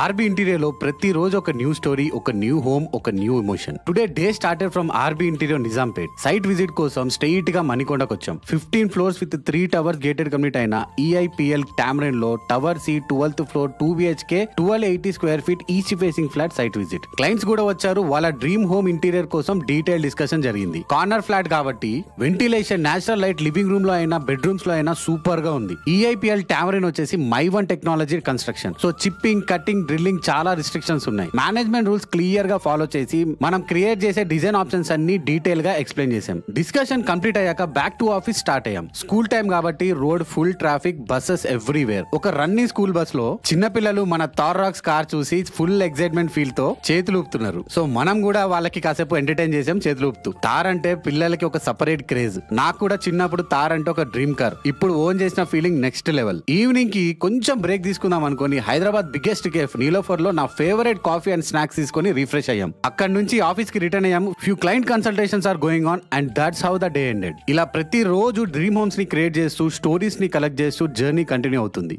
RB interior లో ప్రతి రోజు ఒక న్యూ స్టోరీ, ఒక న్యూ హోమ్, ఒక new emotion. Today day started from RB interior Nizampet. Site visit కోసం స్ట్రెయిట్ గా మణికొండకు వచ్చాం. 15 floors with 3 towers gated community అయిన ఈఐపీఎల్ టామరిన్ లో tower C 12th floor 2 BHK 1280 square feet east facing flat site visit. Clients కూడా వచ్చారు. వాళ్ళ dream home interior కోసం డీటెయిల్ డిస్కషన్ జరిగింది. కార్నర్ ఫ్లాట్ కాబట్టి ventilation, natural light living room లో అయినా బెడ్రూమ్స్ లో అయినా సూపర్ గా ఉంది. ఈఐపీఎల్ టామరిన్ వచ్చేసి మై1 technology construction. So chipping, cutting, drilling చాలా రిస్ట్రిక్షన్స్ ఉన్నాయి. మేనేజ్మెంట్ రూల్స్ క్లియర్ గా ఫాలో చేసి మనం క్రియేట్ చేసే డిజైన్ ఆప్షన్స్ అన్ని డీటెయిల్ గా ఎక్స్ప్లెయిన్ చేసాం. డిస్కషన్ కంప్లీట్ అయ్యాక బ్యాక్ టు ఆఫీస్ స్టార్ట్ అయ్యాం. స్కూల్ టైం కాబట్టి road full traffic, buses everywhere. ఒక రన్నింగ్ స్కూల్ బస్ లో చిన్నపిల్లలు మన థార్ రాక్స్ కార్ చూసి ఫుల్ ఎక్సైట్మెంట్ ఫీల్ తో చేతులు ఊపుతున్నారు. సో మనం కూడా వాళ్ళకి కాసేపు ఎంటర్టైన్ చేసాం చేతులు ఊపుతూ. తార్ అంటే పిల్లలకి ఒక సపరేట్ క్రేజ్. నాకు కూడా చిన్నప్పుడు తార్ అంటే ఒక డ్రీమ్ కార్. ఇప్పుడు ఓన్ చేసిన ఫీలింగ్ నెక్స్ట్ లెవెల్. ఈవినింగ్ కి కొంచెం బ్రేక్ తీసుకుందాం అనుకుని హైదరాబాద్ బిగ్గెస్ట్ కేఫ్ నీలోఫర్ లో నా ఫేవరెట్ కాఫీ అండ్ స్నాక్స్ తీసుకొని రిఫ్రెష్ అయ్యాం. అక్కడ నుంచి ఆఫీస్ కి రిటర్న్ అయ్యాము. Few client consultations are going on and that's how the day ended. ఇలా ప్రతి రోజు డ్రీమ్ హోమ్స్ ని క్రియేట్ చేస్తూ, స్టోరీస్ ని కలెక్ట్ చేస్తూ జర్నీ కంటిన్యూ అవుతుంది.